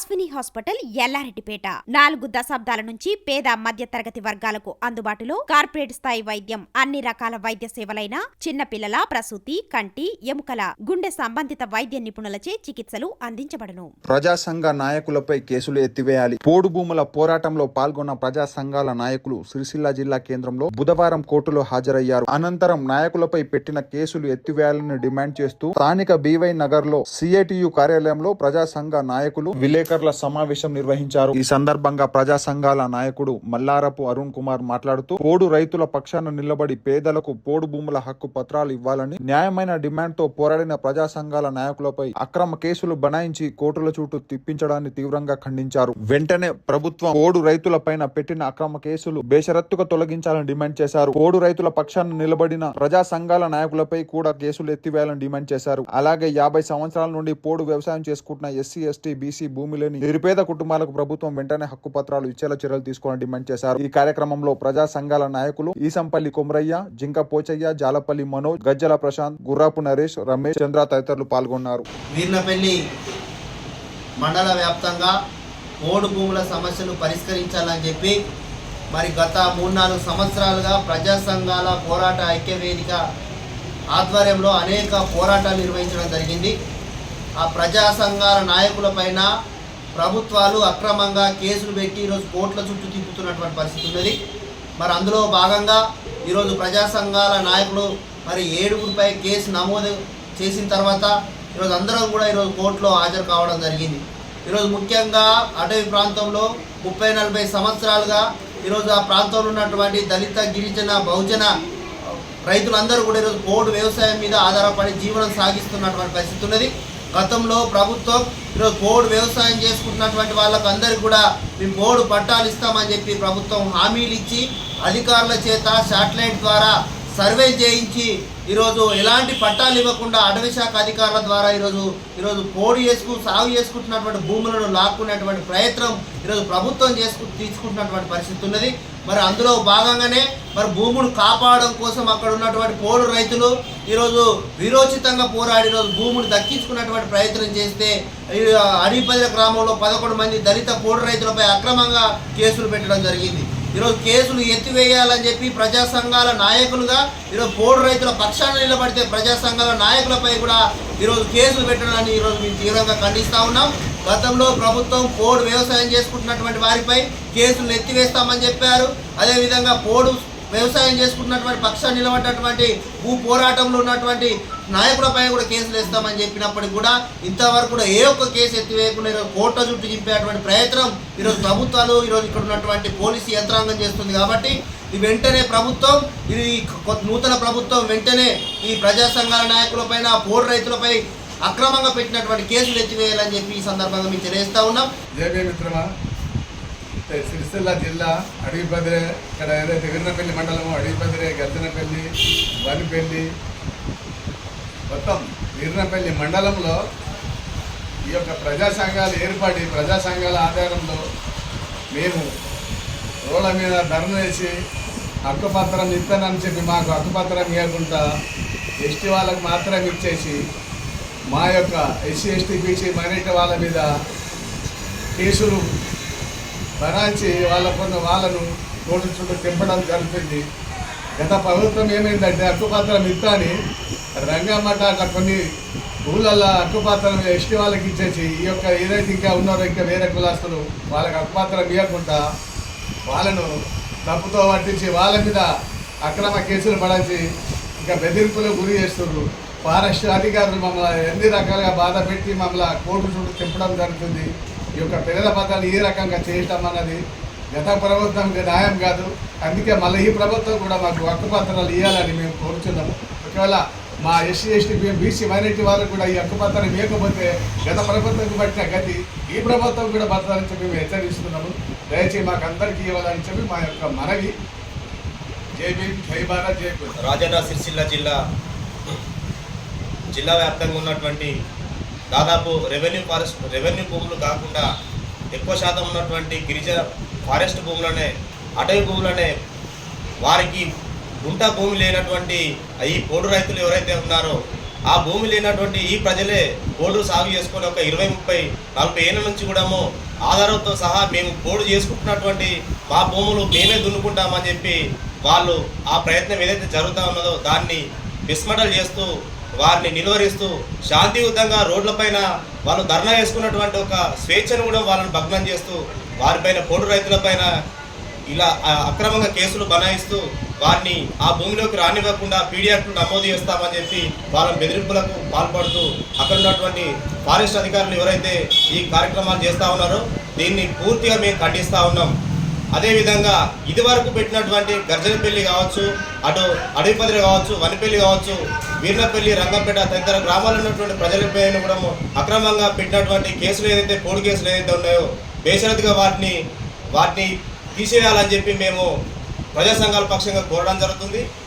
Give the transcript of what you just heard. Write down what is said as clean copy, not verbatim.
Ashwini hospital Yellareddypet 4 దశాబ్దాల నుంచి పేద మధ్య తరగతి వర్గాలకు అందుబాటులో కార్పొరేట్ స్థాయి వైద్యం అన్ని రకాల వైద్య సేవలైన చిన్నపిల్లల ప్రసూతి కంటి ఎముకల గుండె సంబంధిత వైద్య నిపుణులచే చికిత్సలు అందించబడును. ప్రజా సంఘ నాయకులపై కేసులు ఎత్తివేయాలి. పోడు భూముల పోరాటంలో పాల్గొన్న ప్రజా సంఘాల నాయకులు సిరిసిల్ల జిల్లా కేంద్రంలో బుధవారం కోర్టులో హాజరయ్యారు. అనంతరం నాయకులపై పెట్టిన కేసులు ఎత్తివేయాలని డిమాండ్ చేస్తూ స్థానిక బీవై నగర్ లో సిఐటియు కార్యాలయంలో ప్రజా సంఘ నాయకులు విలేకరుల సమావేశం నిర్వహించారు. ఈ సందర్భంగా ప్రజా సంఘాల నాయకుడు మల్లారపు అరుణ్ కుమార్ మాట్లాడుతూ పోడు రైతుల పక్షాన నిలబడి పేదలకు పోడు భూముల హక్కు పత్రాలు ఇవ్వాలని న్యాయమైన డిమాండ్ తో పోరాడిన ప్రజా సంఘాల నాయకులపై అక్రమ కేసులు బనాయించి కోర్టుల చుట్టూ తిప్పించడాన్ని తీవ్రంగా ఖండించారు. వెంటనే ప్రభుత్వం పోడు రైతుల పైన పెట్టిన అక్రమ కేసులు బేషరత్తుగా తొలగించాలని డిమాండ్ చేశారు. పోడు రైతుల పక్షాన నిలబడిన ప్రజా సంఘాల నాయకులపై కూడా కేసులు ఎత్తివేయాలని డిమాండ్ చేశారు. అలాగే 50 సంవత్సరాల నుండి పోడు వ్యవసాయం చేసుకుంటున్న ఎస్సీ, ఎస్టీ, బీసీ భూమి లేని నిరుపేద కుటుంబాలకు ప్రభుత్వం వెంటనే హక్కు పత్రాలు ఇచ్చేలా చర్యలు తీసుకోవాలని డిమాండ్ చేశారు. ఈ కార్యక్రమంలో ప్రజా సంఘాల నాయకులు ఈసంపల్లి కొమరయ్య, జింక పోచయ్య, జాలపల్లి మనోజ్, గజ్జల ప్రశాంత్, గుర్రాపు నరేష్, రమేష్, చంద్ర తదితరులు పాల్గొన్నారు. వీర్నపల్లి మండల వ్యాప్తంగా పోడు భూముల సమస్యలు పరిష్కరించాలని చెప్పి మరి గత 3-4 సంవత్సరాలుగా ప్రజా సంఘాల పోరాట ఐక్యవేదిక ఆధ్వర్యంలో అనేక పోరాటాలు నిర్వహించడం జరిగింది. ఆ ప్రజా సంఘాల నాయకులపైన ప్రభుత్వాలు అక్రమంగా కేసులు పెట్టి ఈరోజు కోర్టుల చుట్టూ తిప్పుతున్నటువంటి పరిస్థితి ఉన్నది. మరి అందులో భాగంగా ఈరోజు ప్రజా సంఘాల నాయకులు మరి 7గురిపై కేసు నమోదు చేసిన తర్వాత ఈరోజు అందరం కూడా ఈరోజు కోర్టులో హాజరు కావడం జరిగింది. ఈరోజు ముఖ్యంగా అటవీ ప్రాంతంలో 30-40 సంవత్సరాలుగా ఈరోజు ఆ ప్రాంతంలో ఉన్నటువంటి దళిత, గిరిజన, బహుజన రైతులందరూ కూడా ఈరోజు పోడు వ్యవసాయం మీద ఆధారపడి జీవనం సాగిస్తున్నటువంటి పరిస్థితి ఉన్నది. గతంలో ప్రభుత్వం ఈరోజు పోడు వ్యవసాయం చేసుకుంటున్నటువంటి వాళ్ళకు అందరికీ కూడా మేము పోడు పట్టాలు ఇస్తామని చెప్పి ప్రభుత్వం హామీలు ఇచ్చి అధికారుల చేత శాటిలైట్ ద్వారా సర్వే చేయించి ఈరోజు ఎలాంటి పట్టాలు ఇవ్వకుండా అటవీ శాఖ అధికారుల ద్వారా ఈరోజు పోడు సాగు చేసుకుంటున్నటువంటి భూములను లాక్కునేటువంటి ప్రయత్నం ఈరోజు ప్రభుత్వం తీసుకుంటున్నటువంటి పరిస్థితి ఉన్నది. మరి అందులో భాగంగానే మరి భూములు కాపాడడం కోసం అక్కడ ఉన్నటువంటి పోడు రైతులు ఈరోజు విరోచితంగా పోరాడి ఈరోజు భూములు దక్కించుకున్నటువంటి ప్రయత్నం చేస్తే అడిపల్లి గ్రామంలో 11 మంది దళిత పోడు రైతులపై అక్రమంగా కేసులు పెట్టడం జరిగింది. ఈరోజు కేసులు ఎత్తివేయాలని చెప్పి ప్రజా సంఘాల నాయకులుగా ఈరోజు పోడు రైతుల పక్షాన నిలబడితే ప్రజా సంఘాల నాయకులపై కూడా ఈరోజు కేసులు పెట్టడాన్ని ఈరోజు మేము తీవ్రంగా ఖండిస్తూ ఉన్నాం. గతంలో ప్రభుత్వం పోడు వ్యవసాయం చేసుకుంటున్నటువంటి వారిపై కేసులు ఎత్తివేస్తామని చెప్పారు. అదేవిధంగా పోడు వ్యవసాయం చేసుకుంటున్నటువంటి పక్షాన్ని నిలబడినటువంటి భూ పోరాటంలో ఉన్నటువంటి నాయకులపై కూడా కేసులు వేస్తామని చెప్పినప్పటికీ కూడా ఇంతవరకు కూడా ఏ ఒక్క కేసు ఎత్తివేయకుండా ఈరోజు కోర్టుల చుట్టూ చింపేటువంటి ప్రయత్నం ఈరోజు ప్రభుత్వాలు ఈరోజు ఇక్కడ ఉన్నటువంటి పోలీసు యంత్రాంగం చేస్తుంది. కాబట్టి వెంటనే ప్రభుత్వం నూతన ప్రభుత్వం వెంటనే ఈ ప్రజా సంఘాల నాయకులపైన పోడు రైతులపై అక్రమంగా పెట్టినటువంటి కేసులు ఎత్తివేయాలని చెప్పి ఈ సందర్భంగా మేము తెలియజేస్తా ఉన్నాం. సిరిసిల్ల జిల్లా అడవిపదిరే, ఇక్కడ ఏదైతే వీర్నపల్లి మండలము, అడవిపదిరే, గద్దెనపల్లి, వనిపల్లి, మొత్తం వీర్నపల్లి మండలంలో ఈ యొక్క ప్రజా సంఘాలు ఏర్పడి ప్రజా సంఘాల ఆధారంలో మేము రోడ్ల మీద ధర్నా చేసి హక్కుపత్రం ఇస్తానని చెప్పి మాకు హక్కుపత్రం ఇవ్వకుండా ఎస్టీ వాళ్ళకు మాత్రం ఇచ్చేసి మా యొక్క ఎస్సీ, ఎస్టీ, బీసీ, మైనారిటీ వాళ్ళ మీద కేసులు బనాయించి వాళ్ళను కోర్టు చుట్టూ తింపడం జరుగుతుంది. గత ప్రభుత్వం ఏమైందంటే హక్కుపత్రం ఇస్తాని రంగమ్మట అట్లా కొన్ని ఊళ్ళల్లో హక్కుపత్రం ఎస్టీ వాళ్ళకి ఇచ్చేసి ఈ యొక్క ఏదైతే ఇంకా ఉన్నారో ఇంకా వేరే కులాస్తులు వాళ్ళకి హక్కుపత్రం ఇవ్వకుండా వాళ్ళను తప్పుతో పట్టించి వాళ్ళ మీద అక్రమ కేసులు పడాల్సి ఇంకా బెదిరింపులకు గురి చేస్తున్నారు. ఫారెస్ట్ అధికారులు మమ్మల్ని ఎన్ని రకాలుగా బాధ పెట్టి మమ్మల్ని కోర్టు చుట్టూ తిప్పడం జరుగుతుంది. ఈ యొక్క పేదల పత్రాలు ఈ రకంగా చేయటం అన్నది గత ప్రభుత్వంకి న్యాయం కాదు. అందుకే మళ్ళీ ఈ ప్రభుత్వం కూడా మాకు హక్కుపత్రాలు ఇవ్వాలని మేము కోరుచున్నాము. ఒకవేళ మా ఎస్సీ, ఎస్టీ, బీసీ, మైనారిటీ వాళ్ళకు కూడా ఈ హక్కుపత్రం ఇవ్వకపోతే గత ప్రభుత్వంకి పట్టిన గతి ఈ ప్రభుత్వం కూడా పత్రాలని చెప్పి మేము హెచ్చరిస్తున్నాము. దయచేసి మాకు అందరికీ ఇవ్వాలని చెప్పి మా యొక్క మనవి. జై భీమ్, జై భారత్, జై భీమ్. రాజన్న సిరిసిల్ల జిల్లా వ్యాప్తంగా ఉన్నటువంటి దాదాపు రెవెన్యూ భూములు కాకుండా ఎక్కువ శాతం ఉన్నటువంటి గిరిజన ఫారెస్ట్ భూములనే, అటవీ భూములనే వారికి గుంట భూమి లేనటువంటి ఈ పోడు రైతులు ఎవరైతే ఉన్నారో ఆ భూమి లేనటువంటి ఈ ప్రజలే పోడు సాగు చేసుకొని ఒక 20-30-40 ఏళ్ళ నుంచి కూడా ఆధారంతో సహా మేము పోడు చేసుకుంటున్నటువంటి మా భూములు మేమే దున్నుకుంటామని చెప్పి వాళ్ళు ఆ ప్రయత్నం ఏదైతే జరుగుతూ ఉన్నదో దాన్ని విస్మటలు చేస్తూ వారిని నిలువరిస్తూ శాంతియుతంగా రోడ్లపైన వాళ్ళు ధర్నా చేసుకున్నటువంటి ఒక స్వేచ్ఛను కూడా వాళ్ళని భగ్నం చేస్తూ వారిపైన పోడు రైతులపైన ఇలా అక్రమంగా కేసులు బనాయిస్తూ వారిని ఆ భూమిలోకి రానివ్వకుండా పీడియాక్ట్లు నమోదు చేస్తామని చెప్పి వాళ్ళ బెదిరింపులకు పాల్పడుతూ అక్కడ ఉన్నటువంటి ఫారెస్ట్ అధికారులు ఎవరైతే ఈ కార్యక్రమాలు చేస్తూ ఉన్నారో దీన్ని పూర్తిగా మేము ఖండిస్తూ ఉన్నాం. అదేవిధంగా ఇదివరకు పెట్టినటువంటి గర్జనపల్లి కావచ్చు, అటు అడవిపల్లి కావచ్చు, వనిపల్లి కావచ్చు, వీర్నపల్లి, రంగంపేట తదితర గ్రామాల్లో ఉన్నటువంటి ప్రజలపైన కూడా అక్రమంగా పెట్టినటువంటి కేసులు ఏదైతే పోడు కేసులు ఏదైతే ఉన్నాయో బేషరతుగా వాటిని తీసేయాలని చెప్పి మేము ప్రజా సంఘాల పక్షంగా కోరడం జరుగుతుంది.